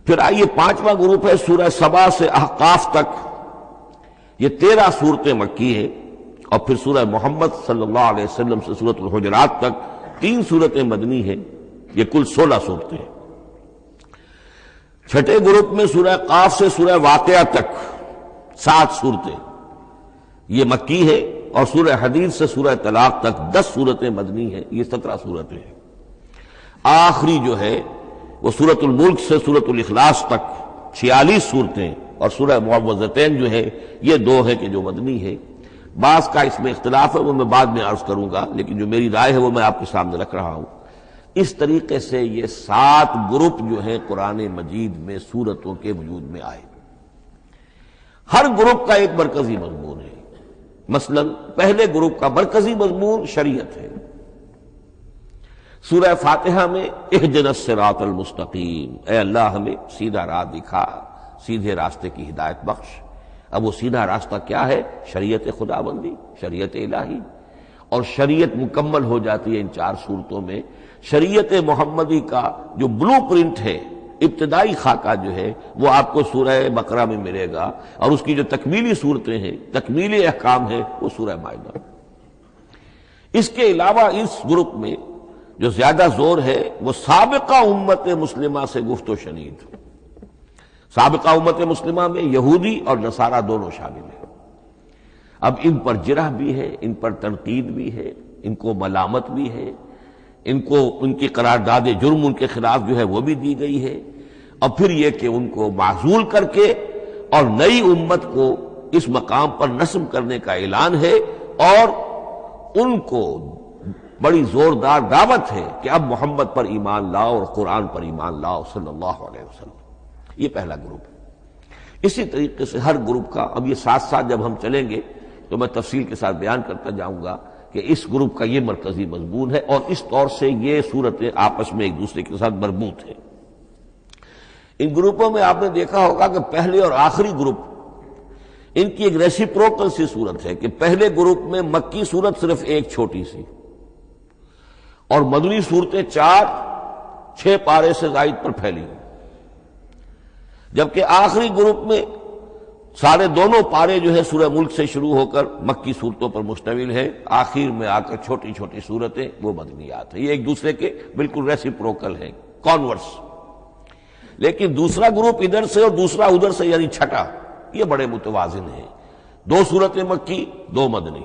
پھر آئیے پانچواں گروپ ہے سورہ سبا سے احقاف تک، یہ 13 صورتیں مکی ہیں، اور پھر سورہ محمد صلی اللہ علیہ وسلم سے سورۃ الحجرات تک 3 صورتیں مدنی ہیں، یہ کل 16 صورتیں ہیں۔ چھٹے گروپ میں سورہ قاف سے سورہ واقعہ تک 7 صورتیں یہ مکی ہے، اور سورہ حدید سے سورہ طلاق تک 10 صورتیں مدنی ہیں، یہ 17 صورتیں ہیں۔ آخری جو ہے وہ سورۃ الملک سے سورۃ الاخلاص تک 46 صورتیں، اور سورہ معوذتین جو ہے یہ 2 ہے کہ جو مدنی ہے۔ بعض کا اس میں اختلاف ہے، وہ میں بعد میں عرض کروں گا، لیکن جو میری رائے ہے وہ میں آپ کے سامنے رکھ رہا ہوں۔ اس طریقے سے یہ 7 گروپ جو ہیں قرآن مجید میں سورتوں کے وجود میں آئے۔ ہر گروپ کا ایک مرکزی مضمون ہے۔ مثلا پہلے گروپ کا مرکزی مضمون شریعت ہے۔ سورہ فاتحہ میں اہدنا الصراط المستقیم، اے اللہ ہمیں سیدھا راہ دکھا، سیدھے راستے کی ہدایت بخش۔ اب وہ سیدھا راستہ کیا ہے؟ شریعت خداوندی، شریعت الہی، اور شریعت مکمل ہو جاتی ہے ان 4 صورتوں میں۔ شریعت محمدی کا جو بلو پرنٹ ہے، ابتدائی خاکہ جو ہے، وہ آپ کو سورہ بقرہ میں ملے گا، اور اس کی جو تکمیلی صورتیں ہیں، تکمیلی احکام ہے، وہ سورہ مائدہ۔ اس کے علاوہ اس گروپ میں جو زیادہ زور ہے وہ سابقہ امت مسلمہ سے گفت و شنید۔ سابقہ امت مسلمہ میں یہودی اور نصارہ دونوں شامل ہیں۔ اب ان پر جرح بھی ہے، ان پر تنقید بھی ہے، ان کو ملامت بھی ہے، ان کو ان کی قرارداد جرم ان کے خلاف جو ہے وہ بھی دی گئی ہے، اور پھر یہ کہ ان کو معزول کر کے اور نئی امت کو اس مقام پر نصب کرنے کا اعلان ہے، اور ان کو بڑی زوردار دعوت ہے کہ اب محمد پر ایمان لاؤ اور قرآن پر ایمان لاؤ صلی اللہ علیہ وسلم۔ یہ پہلا گروپ ہے۔ اسی طریقے سے ہر گروپ کا، اب یہ ساتھ ساتھ جب ہم چلیں گے تو میں تفصیل کے ساتھ بیان کرتا جاؤں گا کہ اس گروپ کا یہ مرکزی مضمون ہے، اور اس طور سے یہ صورتیں آپس میں ایک دوسرے کے ساتھ مربوط ہیں۔ ان گروپوں میں آپ نے دیکھا ہوگا کہ پہلے اور آخری گروپ ان کی ایک ریسیپروکل سی صورت ہے کہ پہلے گروپ میں مکی صورت صرف ایک چھوٹی سی، اور مدنی صورتیں 4-6 پارے سے زائد پر پھیلی ہیں، جبکہ آخری گروپ میں سارے دونوں پارے جو ہے سورہ ملک سے شروع ہو کر مکی صورتوں پر مشتمل ہے، آخر میں آ کر چھوٹی چھوٹی صورتیں وہ مدنیات ہیں۔ یہ ایک دوسرے کے بالکل ریسیپروکل ہیں، کانورس۔ لیکن دوسرا گروپ ادھر سے اور دوسرا ادھر سے، یعنی چھٹا، یہ بڑے متوازن ہیں۔ 2 صورتیں مکی، 2 مدنی،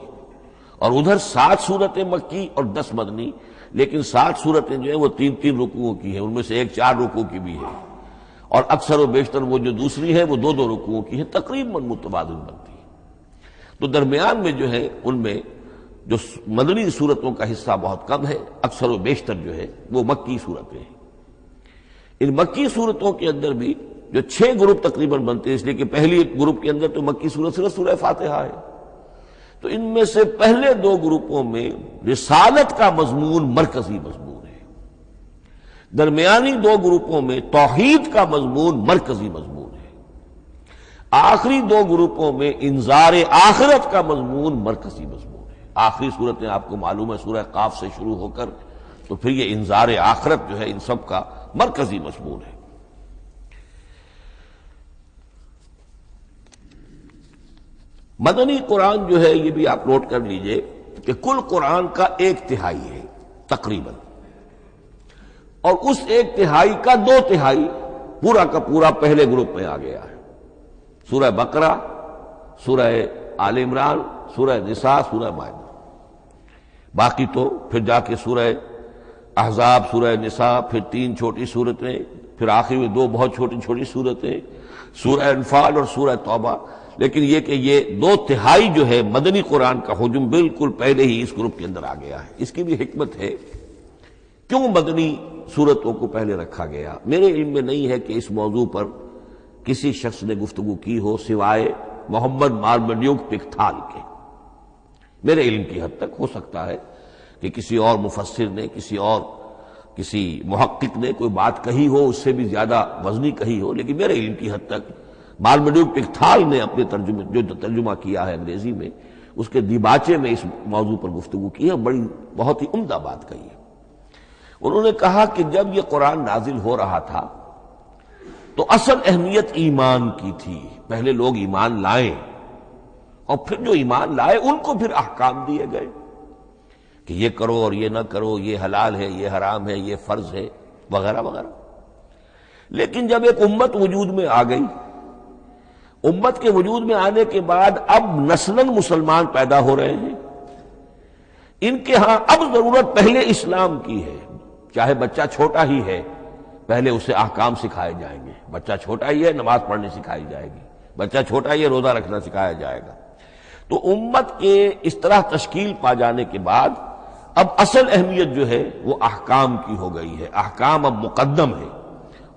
اور ادھر 7 صورتیں مکی اور 10 مدنی، لیکن 7 صورتیں جو ہیں وہ 3 رکوعوں کی ہیں، ان میں سے ایک 4 رکوع کی بھی ہے، اور اکثر و بیشتر وہ جو دوسری ہے وہ 2 رکوعوں کی ہے، تقریباً متبادل بنتی ہے۔ تو درمیان میں جو ہے ان میں جو مدنی صورتوں کا حصہ بہت کم ہے، اکثر و بیشتر جو ہے وہ مکی صورتیں ہیں۔ ان مکی صورتوں کے اندر بھی جو 6 گروپ تقریباً بنتے ہیں، اس لیے کہ پہلی گروپ کے اندر تو مکی صورت صرف سورہ فاتحہ ہے، تو ان میں سے پہلے 2 گروپوں میں رسالت کا مضمون مرکزی مضمون ہے، درمیانی 2 گروپوں میں توحید کا مضمون مرکزی مضمون ہے، آخری 2 گروپوں میں انذار آخرت کا مضمون مرکزی مضمون ہے۔ آخری صورتیں آپ کو معلوم ہے سورہ قاف سے شروع ہو کر تو پھر یہ انذار آخرت جو ہے ان سب کا مرکزی مضمون ہے۔ مدنی قرآن جو ہے یہ بھی آپ نوٹ کر لیجئے کہ کل قرآن کا 1/3 ہے تقریباً، اور اس 1/3 کا 2/3 پورا کا پورا پہلے گروپ میں آ گیا ہے۔ سورہ بقرہ، سورہ آل عمران، سورہ نساء، سورہ مائدہ۔ باقی تو پھر جا کے سورہ احزاب، سورہ نساء، پھر 3 چھوٹی صورتیں، پھر آخر میں 2 بہت چھوٹی چھوٹی صورتیں، سورہ انفال اور سورہ توبہ۔ لیکن یہ کہ یہ 2/3 جو ہے مدنی قرآن کا حجم بالکل پہلے ہی اس گروپ کے اندر آ گیا ہے۔ اس کی بھی حکمت ہے، کیوں مدنی صورتوں کو پہلے رکھا گیا؟ میرے علم میں نہیں ہے کہ اس موضوع پر کسی شخص نے گفتگو کی ہو سوائے محمد مارمڈیوک پکتھال کے۔ میرے علم کی حد تک ہو سکتا ہے کہ کسی اور مفسر نے، کسی محقق نے کوئی بات کہی ہو، اس سے بھی زیادہ وزنی کہی ہو، لیکن میرے علم کی حد تک مارمڈیوک پکتھال نے اپنے ترجمہ کیا ہے انگریزی میں، اس کے دیباچے میں اس موضوع پر گفتگو کی ہے، بہت ہی عمدہ بات کہی ہے۔ انہوں نے کہا کہ جب یہ قرآن نازل ہو رہا تھا تو اصل اہمیت ایمان کی تھی، پہلے لوگ ایمان لائیں اور پھر جو ایمان لائے ان کو پھر احکام دیے گئے کہ یہ کرو اور یہ نہ کرو، یہ حلال ہے، یہ حرام ہے، یہ فرض ہے، وغیرہ وغیرہ۔ لیکن جب ایک امت وجود میں آ گئی، امت کے وجود میں آنے کے بعد اب نسلاً مسلمان پیدا ہو رہے ہیں، ان کے ہاں اب ضرورت پہلے اسلام کی ہے، چاہے بچہ چھوٹا ہی ہے پہلے اسے احکام سکھائے جائیں گے، بچہ چھوٹا ہی ہے نماز پڑھنی سکھائی جائے گی، بچہ چھوٹا ہی ہے روزہ رکھنا سکھایا جائے گا۔ تو امت کے اس طرح تشکیل پا جانے کے بعد اب اصل اہمیت جو ہے وہ احکام کی ہو گئی ہے، احکام اب مقدم ہے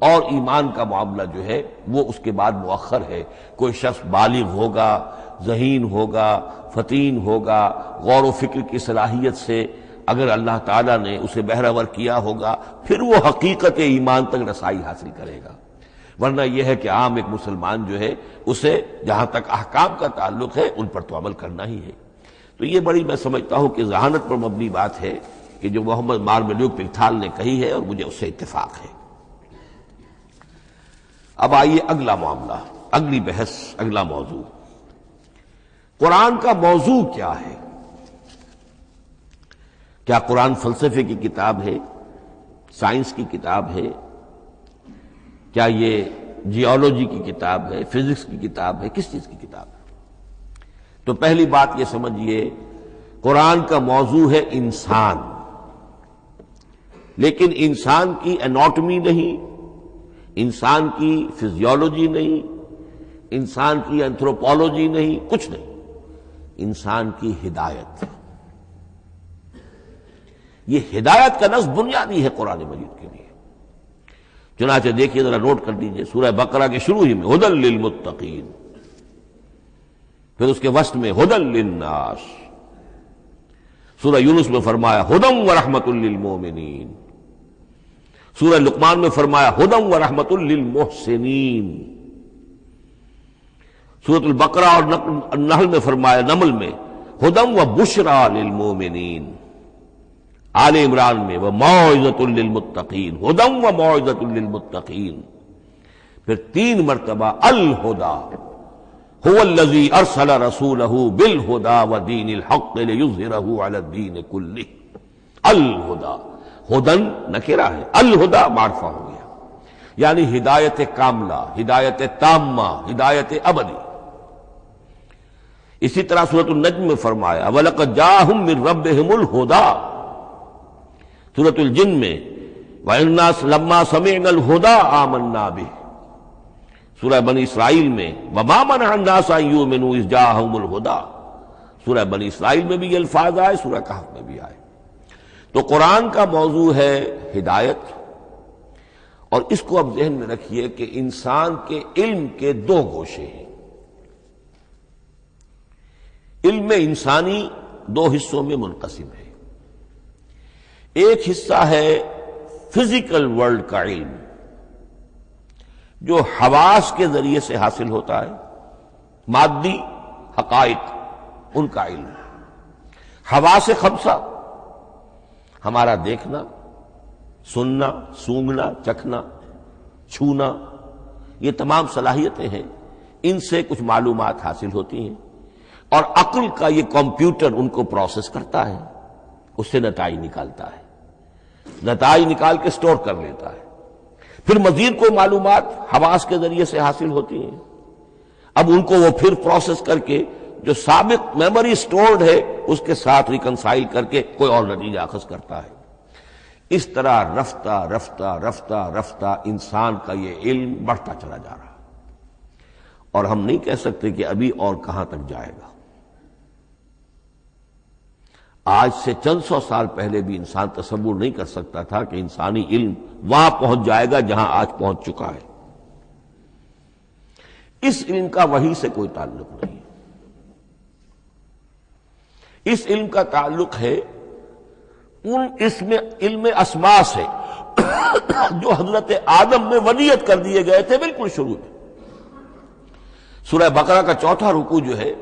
اور ایمان کا معاملہ جو ہے وہ اس کے بعد مؤخر ہے۔ کوئی شخص بالغ ہوگا، ذہین ہوگا، فطین ہوگا، غور و فکر کی صلاحیت سے اگر اللہ تعالیٰ نے اسے بہرور کیا ہوگا پھر وہ حقیقت ایمان تک رسائی حاصل کرے گا، ورنہ یہ ہے کہ عام ایک مسلمان جو ہے اسے جہاں تک احکام کا تعلق ہے ان پر تو عمل کرنا ہی ہے۔ تو یہ بڑی میں سمجھتا ہوں کہ ذہانت پر مبنی بات ہے کہ جو محمد مارملیوک پکتھال نے کہی ہے اور مجھے اس سے اتفاق ہے۔ اب آئیے اگلا معاملہ، اگلی بحث، اگلا موضوع، قرآن کا موضوع کیا ہے؟ کیا قرآن فلسفے کی کتاب ہے، سائنس کی کتاب ہے، کیا یہ جیولوجی کی کتاب ہے، فزکس کی کتاب ہے، کس چیز کی کتاب ہے؟ تو پہلی بات یہ سمجھیے، قرآن کا موضوع ہے انسان، لیکن انسان کی اناٹمی نہیں، انسان کی فزیولوجی نہیں، انسان کی اینتھروپولوجی نہیں، کچھ نہیں، انسان کی ہدایت۔ یہ ہدایت کا لفظ بنیادی ہے قرآن مجید کے لیے۔ چنانچہ دیکھیے ذرا نوٹ کر دیجئے، سورہ بقرہ کے شروع ہی میں ھدی للمتقین، پھر اس کے وسط میں ھدی للناس، سورہ یونس میں فرمایا ھدی ورحمۃ للمؤمنین، سورہ لقمان میں فرمایا ھدی ورحمۃ للمحسنین، سورۃ البقرہ اور النحل میں فرمایا، نمل میں ھدی وبشریٰ للمؤمنین، آل عمران میں وموعظۃ للمتقین، ھدی وموعظۃ للمتقین، پھر 3 مرتبہ الہدیٰ هو الذی ارسل رسولہ بالہدی ودین الحق لیظہرہ علی الدین کلہ۔ الہدیٰ، ہدن نکرہ ہے، الہدیٰ معرفہ ہو گیا، یعنی ہدایت کاملہ، ہدایت تامہ، ہدایت ابدی۔ اسی طرح سورۃ النجم میں فرمایا وَلَقَدْ جَاءَهُم مِّن رَّبِّهِمُ الْهُدَىٰ، سورۃ الجن میں وَإِنَّا لَمَّا سَمِعْنَا الْهُدَىٰ آمَنَّا بِهِ، سورہ بنی اسرائیل میں وَمَا مَنَعَ النَّاسَ أَن يُؤْمِنُوا إِذْ جَاءَهُمُ الْهُدَىٰ، سورہ بنی اسرائیل میں بھی یہ الفاظ آئے، سورہ کہف میں بھی آئے۔ تو قرآن کا موضوع ہے ہدایت، اور اس کو اب ذہن میں رکھیے کہ انسان کے علم کے 2 گوشے ہیں۔ علم انسانی 2 حصوں میں منقسم ہے، ایک حصہ ہے فزیکل ورلڈ کا علم جو حواس کے ذریعے سے حاصل ہوتا ہے، مادی حقائق ان کا علم، حواس خمسہ، ہمارا دیکھنا، سننا، سونگنا، چکھنا، چھونا، یہ تمام صلاحیتیں ہیں، ان سے کچھ معلومات حاصل ہوتی ہیں، اور عقل کا یہ کمپیوٹر ان کو پروسیس کرتا ہے، اس سے نتائج نکالتا ہے، نتائج نکال کے سٹور کر لیتا ہے، پھر مزید کوئی معلومات حواس کے ذریعے سے حاصل ہوتی ہیں، اب ان کو وہ پھر پروسیس کر کے جو سابق میموری سٹورڈ ہے اس کے ساتھ ریکنسائل کر کے کوئی اور نتیجہ اخذ کرتا ہے۔ اس طرح رفتہ رفتہ رفتہ رفتہ انسان کا یہ علم بڑھتا چلا جا رہا، اور ہم نہیں کہہ سکتے کہ ابھی اور کہاں تک جائے گا۔ آج سے چند سو سال پہلے بھی انسان تصور نہیں کر سکتا تھا کہ انسانی علم وہاں پہنچ جائے گا جہاں آج پہنچ چکا ہے۔ اس علم کا وحی سے کوئی تعلق نہیں، اس علم کا تعلق ہے اس میں علم اسماء سے جو حضرت آدم میں ودیعت کر دیے گئے تھے بالکل شروع میں۔ سورہ بقرہ کا 4واں رکوع جو ہے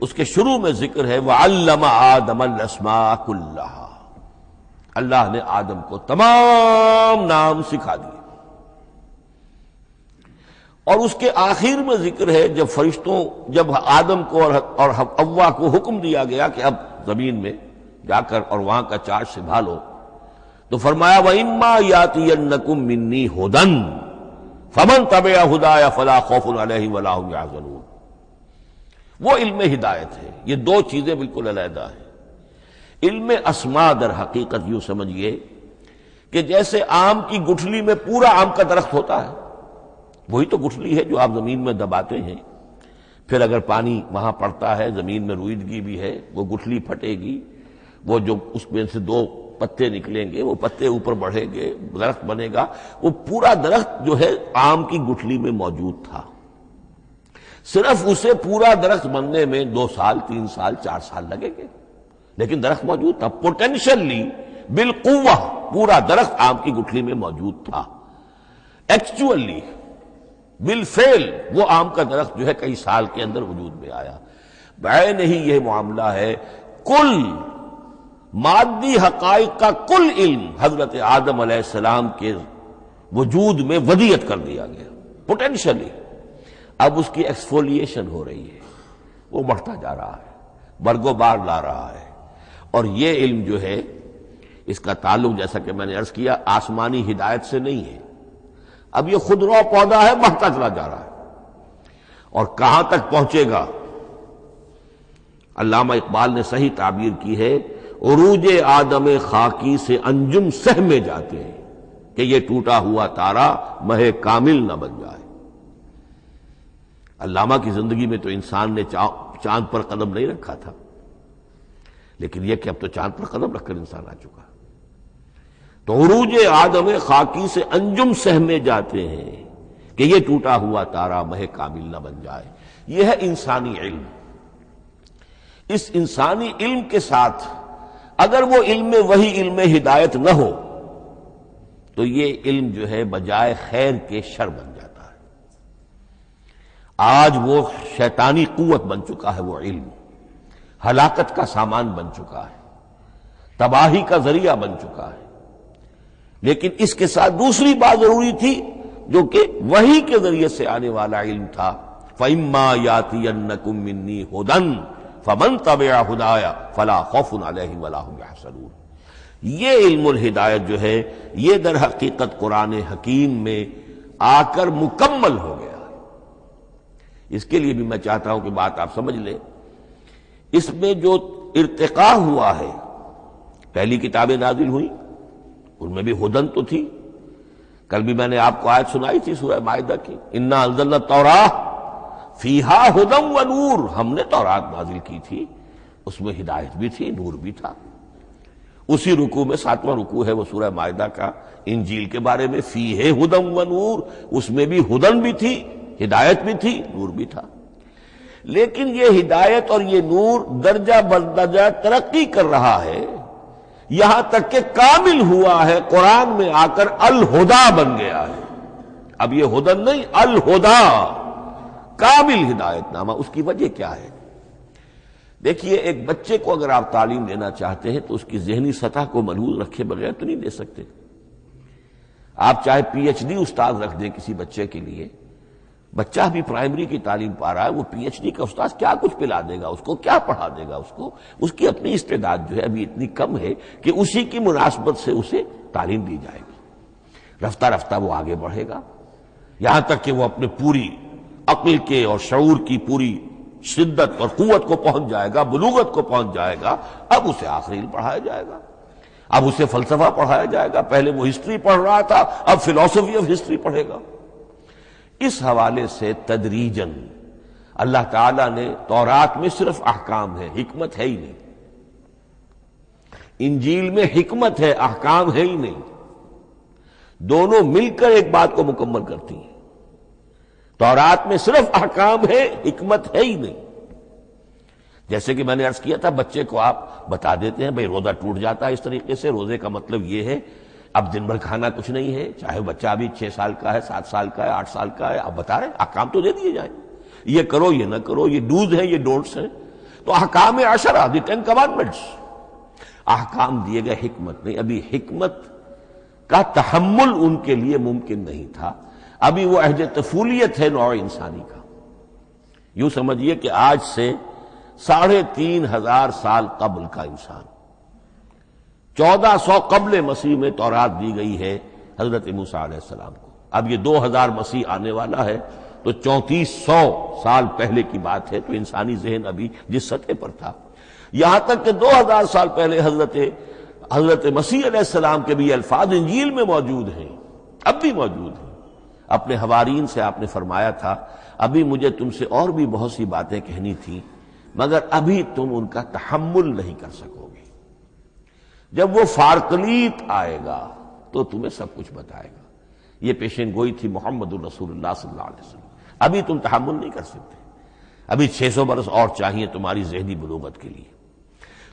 اس کے شروع میں ذکر ہے وَعَلَّمَ آدَمَ الْأَسْمَاءَ كُلَّهَا، اللہ نے آدم کو تمام نام سکھا دیے۔ اور اس کے آخر میں ذکر ہے جب آدم کو اور حوا کو حکم دیا گیا کہ اب زمین میں جا کر اور وہاں کا چارج سنبھالو، تو فرمایا وَإِمَّا يَأْتِيَنَّكُم مِّنِّي هُدًى فَمَن تَبِعَ هُدَايَ فَلَا خَوْفٌ عَلَيْهِمْ وَلَا هُمْ يَحْزَنُونَ۔ وہ علم ہدایت ہے، یہ دو چیزیں بالکل علیحدہ ہیں۔ علم اسماء در حقیقت یوں سمجھیے کہ جیسے آم کی گٹھلی میں پورا آم کا درخت ہوتا ہے، وہی تو گٹھلی ہے جو آپ زمین میں دباتے ہیں، پھر اگر پانی وہاں پڑتا ہے، زمین میں روئیدگی بھی ہے، وہ گٹھلی پھٹے گی، وہ جو اس میں سے دو پتے نکلیں گے، وہ پتے اوپر بڑھیں گے، درخت بنے گا۔ وہ پورا درخت جو ہے آم کی گٹھلی میں موجود تھا، صرف اسے پورا درخت بننے میں 2 سال 3 سال 4 سال لگیں گے، لیکن درخت موجود تھا، پوٹینشلی بالقوہ پورا درخت آم کی گٹھلی میں موجود تھا۔ ایکچولی بالفعل وہ آم کا درخت جو ہے کئی سال کے اندر وجود میں آیا۔ بعین ہی یہ معاملہ ہے، کل مادی حقائق کا کل علم حضرت آدم علیہ السلام کے وجود میں ودیعت کر دیا گیا پوٹینشلی۔ اب اس کی ایکسفولیشن ہو رہی ہے، وہ بڑھتا جا رہا ہے، برگ و بار لا رہا ہے۔ اور یہ علم جو ہے اس کا تعلق جیسا کہ میں نے عرض کیا آسمانی ہدایت سے نہیں ہے، اب یہ خود رو پودا ہے، بڑھتا چلا جا رہا ہے، اور کہاں تک پہنچے گا؟ علامہ اقبال نے صحیح تعبیر کی ہے، عروج آدم خاکی سے انجم سہمے جاتے ہیں کہ یہ ٹوٹا ہوا تارا مہ کامل نہ بن جائے۔ علامہ کی زندگی میں تو انسان نے چاند پر قدم نہیں رکھا تھا، لیکن یہ کہ اب تو چاند پر قدم رکھ کر انسان آ چکا۔ تو عروج آدم خاکی سے انجم سہمے جاتے ہیں کہ یہ ٹوٹا ہوا تارا مہ کامل نہ بن جائے۔ یہ ہے انسانی علم۔ اس انسانی علم کے ساتھ اگر وہ علم وہی علم ہدایت نہ ہو تو یہ علم جو ہے بجائے خیر کے شر بن جاتا ہے۔ آج وہ شیطانی قوت بن چکا ہے، وہ علم ہلاکت کا سامان بن چکا ہے، تباہی کا ذریعہ بن چکا ہے۔ لیکن اس کے ساتھ دوسری بات ضروری تھی جو کہ وحی کے ذریعے سے آنے والا علم تھا، فَإِمَّا يَأْتِيَنَّكُم مِّنِّي هُدًى فَمَن تَبِعَ هُدَايَ فَلَا خَوْفٌ عَلَيْهِمْ وَلَا هُمْ يَحْزَنُونَ۔ یہ علم الہدایت جو ہے یہ در حقیقت قرآن حکیم میں آ کر مکمل ہو گیا ہے۔ اس کے لیے بھی میں چاہتا ہوں کہ بات آپ سمجھ لیں، اس میں جو ارتقاء ہوا ہے، پہلی کتابیں نازل ہوئی ان میں بھی ہدن تو تھی، کل بھی میں نے آپ کو آیت سنائی تھی سورہ مائدہ کی، انا انزلنا التوراۃ فیہا ھدی و نور، ہم نے تورات نازل کی تھی، اس میں ہدایت بھی تھی، نور بھی تھا۔ اسی رکوع میں 7واں رکوع ہے وہ سورہ مائدہ کا، انجیل کے بارے میں فیہ ھدی و نور، اس میں بھی ہدن بھی تھی، ہدایت بھی تھی، نور بھی تھا۔ لیکن یہ ہدایت اور یہ نور درجہ بدرجہ ترقی کر رہا ہے، یہاں تک کہ کامل ہوا ہے، قرآن میں آ کر الہدا بن گیا ہے۔ اب یہ ہدن نہیں، الہدا، کامل ہدایت نامہ۔ اس کی وجہ کیا ہے؟ دیکھیے، ایک بچے کو اگر آپ تعلیم دینا چاہتے ہیں تو اس کی ذہنی سطح کو ملحوظ رکھے بغیر تو نہیں دے سکتے۔ آپ چاہے پی ایچ ڈی استاد رکھ دیں کسی بچے کے لیے، بچہ بھی پرائمری کی تعلیم پا رہا ہے، وہ پی ایچ ڈی کا استاد کیا کچھ پلا دے گا اس کو، کیا پڑھا دے گا اس کو؟ اس کی اپنی استعداد جو ہے ابھی اتنی کم ہے کہ اسی کی مناسبت سے اسے تعلیم دی جائے گی، رفتہ رفتہ وہ آگے بڑھے گا، یہاں تک کہ وہ اپنے پوری عقل کے اور شعور کی پوری شدت اور قوت کو پہنچ جائے گا، بلوغت کو پہنچ جائے گا۔ اب اسے آخری علم پڑھایا جائے گا، اب اسے فلسفہ پڑھایا جائے گا، پہلے وہ ہسٹری پڑھ رہا تھا، اب فلسفی آف ہسٹری پڑھے گا۔ اس حوالے سے تدریجاً اللہ تعالیٰ نے تورات میں صرف احکام ہے، حکمت ہے ہی نہیں، انجیل میں حکمت ہے، احکام ہے ہی نہیں، دونوں مل کر ایک بات کو مکمل کرتی ہیں۔ تورات میں صرف احکام ہے، حکمت ہے ہی نہیں۔ جیسے کہ میں نے عرض کیا تھا، بچے کو آپ بتا دیتے ہیں بھئی روزہ ٹوٹ جاتا ہے اس طریقے سے، روزے کا مطلب یہ ہے اب دن بھر کھانا کچھ نہیں ہے، چاہے بچہ ابھی 6 سال کا ہے، 7 سال کا ہے، 8 سال کا ہے، آپ بتا رہے ہیں احکام تو دے دیے جائیں، یہ کرو یہ نہ کرو، یہ ڈوز ہیں یہ ڈونٹس ہیں، تو احکام عشرہ، دی 10 کمانڈمنٹس، احکام دیے گئے، حکمت نہیں۔ ابھی حکمت کا تحمل ان کے لیے ممکن نہیں تھا۔ ابھی وہ عہد طفولیت ہے نوع انسانی کا. یوں سمجھیے کہ آج سے 3,500 سال قبل کا انسان. 1400 قبل مسیح میں تورات دی گئی ہے حضرت موسیٰ علیہ السلام کو. اب یہ 2000 مسیح آنے والا ہے تو 3400 سال پہلے کی بات ہے. تو انسانی ذہن ابھی جس سطح پر تھا، یہاں تک کہ 2000 سال پہلے حضرت مسیح علیہ السلام کے بھی الفاظ انجیل میں موجود ہیں، اب بھی موجود ہیں. اپنے حوارین سے آپ نے فرمایا تھا ابھی مجھے تم سے اور بھی بہت سی باتیں کہنی تھیں مگر ابھی تم ان کا تحمل نہیں کر سکو گے. جب وہ فارقلیت آئے گا تو تمہیں سب کچھ بتائے گا. یہ پیشین گوئی تھی محمد الرسول اللہ صلی اللہ علیہ وسلم. ابھی تم تحمل نہیں کر سکتے، ابھی 600 برس اور چاہیے تمہاری ذہنی بلوغت کے لیے.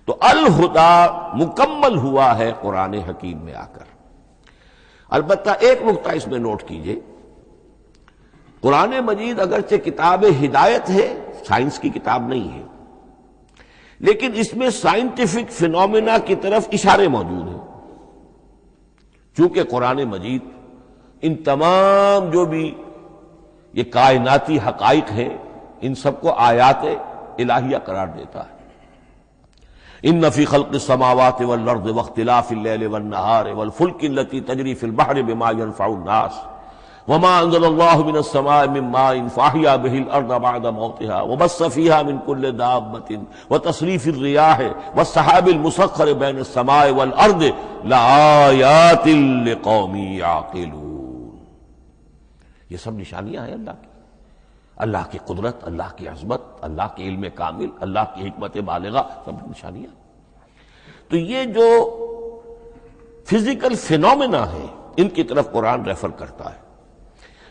تو الہدا مکمل ہوا ہے قرآن حکیم میں آ کر. البتہ ایک نقطہ اس میں نوٹ کیجئے، قرآن مجید اگرچہ کتاب ہدایت ہے، سائنس کی کتاب نہیں ہے، لیکن اس میں سائنٹیفک فینومینا کی طرف اشارے موجود ہیں. چونکہ قرآن مجید ان تمام جو بھی یہ کائناتی حقائق ہیں ان سب کو آیات الہیہ قرار دیتا ہے. ان فی خلق السماوات والارض واختلاف اللیل والنہار والفلک التی تجری فی البحر بما ينفع الناس وما انزل اللہ من السماء من ماء فاحیا به الارض بعد موتها وبث فيها من كل دابة وتصریف الرياح والسحاب المسخر بین السماء والارض لآیات لقوم یعقلون. یہ سب نشانیاں ہیں اللہ کی، اللہ کی قدرت، اللہ کی عظمت، اللہ کے علم کامل، اللہ کی حکمت بالغہ، سب نشانیاں. تو یہ جو فزیکل فینومینا ہے ان کی طرف قرآن ریفر کرتا ہے.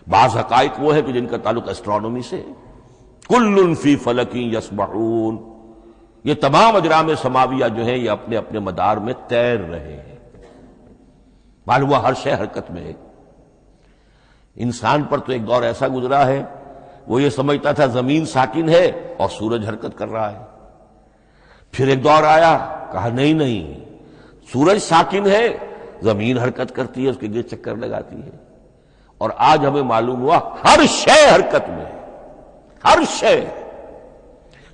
بعض حقائق وہ ہے کہ جن کا تعلق اسٹرانومی سے ہے. کل فی فلک یسبحون، یہ تمام اجرام سماویہ جو ہیں یہ اپنے اپنے مدار میں تیر رہے ہیں. معلوم ہوا ہر شے حرکت میں ہے. انسان پر تو ایک دور ایسا گزرا ہے وہ یہ سمجھتا تھا زمین ساکن ہے اور سورج حرکت کر رہا ہے. پھر ایک دور آیا کہا نہیں سورج ساکن ہے، زمین حرکت کرتی ہے، اس کے گرد چکر لگاتی ہے. اور آج ہمیں معلوم ہوا ہر شے حرکت میں ہے، ہر شے.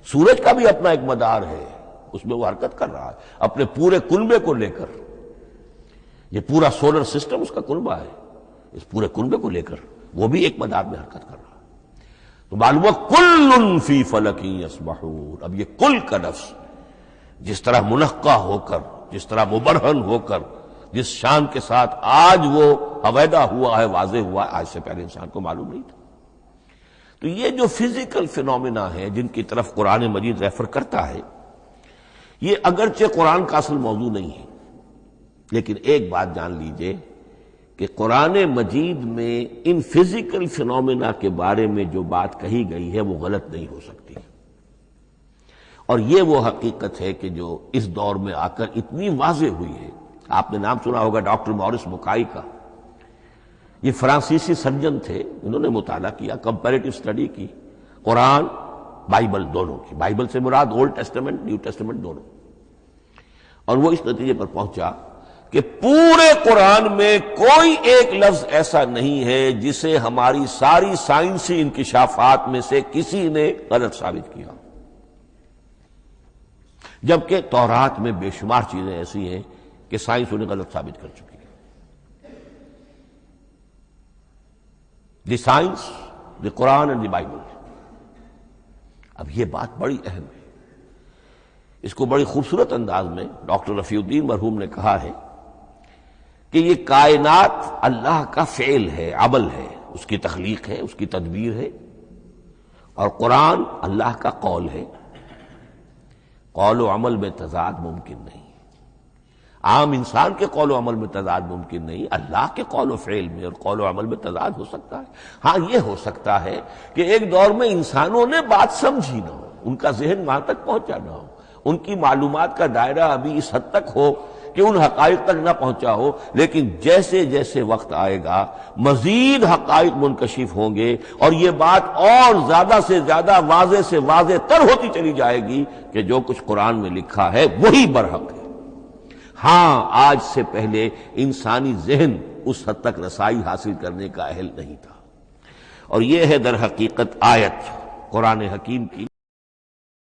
سورج کا بھی اپنا ایک مدار ہے، اس میں وہ حرکت کر رہا ہے اپنے پورے کنبے کو لے کر. یہ پورا سولر سسٹم اس کا کنبہ ہے، اس پورے کنبے کو لے کر وہ بھی ایک مدار میں حرکت کر رہا ہے. تو معلوم ہوا کل فی فلک یسبحون. اب یہ کل کا لفظ جس طرح منقع ہو کر، جس طرح مبرہن ہو کر، جس شان کے ساتھ آج وہ عویدہ ہوا ہے، واضح ہوا ہے، آج سے پہلے انسان کو معلوم نہیں تھا. تو یہ جو فزیکل فینومینا ہے جن کی طرف قرآن مجید ریفر کرتا ہے، یہ اگرچہ قرآن کا اصل موضوع نہیں ہے، لیکن ایک بات جان لیجئے کہ قرآن مجید میں ان فزیکل فینومینا کے بارے میں جو بات کہی گئی ہے وہ غلط نہیں ہو سکتی. اور یہ وہ حقیقت ہے کہ جو اس دور میں آ کر اتنی واضح ہوئی ہے. آپ نے نام سنا ہوگا ڈاکٹر مورس بکائی کا. یہ فرانسیسی سرجن تھے، انہوں نے مطالعہ کیا، کمپیریٹو سٹڈی کی قرآن بائبل دونوں کی. بائبل سے مراد اولڈ ٹیسٹمنٹ، نیو ٹیسٹمنٹ دونوں. اور وہ اس نتیجے پر پہنچا کہ پورے قرآن میں کوئی ایک لفظ ایسا نہیں ہے جسے ہماری ساری سائنسی انکشافات میں سے کسی نے غلط ثابت کیا، جبکہ تورات میں بے شمار چیزیں ایسی ہیں کہ سائنس انہیں غلط ثابت کر چکی ہے. The science, the Quran and the Bible. اب یہ بات بڑی اہم ہے. اس کو بڑی خوبصورت انداز میں ڈاکٹر رفیع الدین مرحوم نے کہا ہے کہ یہ کائنات اللہ کا فعل ہے، عمل ہے، اس کی تخلیق ہے، اس کی تدبیر ہے، اور قرآن اللہ کا قول ہے. قول و عمل میں تضاد ممکن نہیں. عام انسان کے قول و عمل میں تضاد ممکن نہیں، اللہ کے قول و فعل میں اور قول و عمل میں تضاد ہو سکتا ہے. ہاں یہ ہو سکتا ہے کہ ایک دور میں انسانوں نے بات سمجھی نہ ہو، ان کا ذہن وہاں تک پہنچا نہ ہو، ان کی معلومات کا دائرہ ابھی اس حد تک ہو کہ ان حقائق تک نہ پہنچا ہو. لیکن جیسے جیسے وقت آئے گا مزید حقائق منکشف ہوں گے اور یہ بات اور زیادہ سے زیادہ واضح سے واضح تر ہوتی چلی جائے گی کہ جو کچھ قرآن میں لکھا ہے وہی برحق ہے. ہاں آج سے پہلے انسانی ذہن اس حد تک رسائی حاصل کرنے کا اہل نہیں تھا. اور یہ ہے در حقیقت آیت قرآن حکیم کی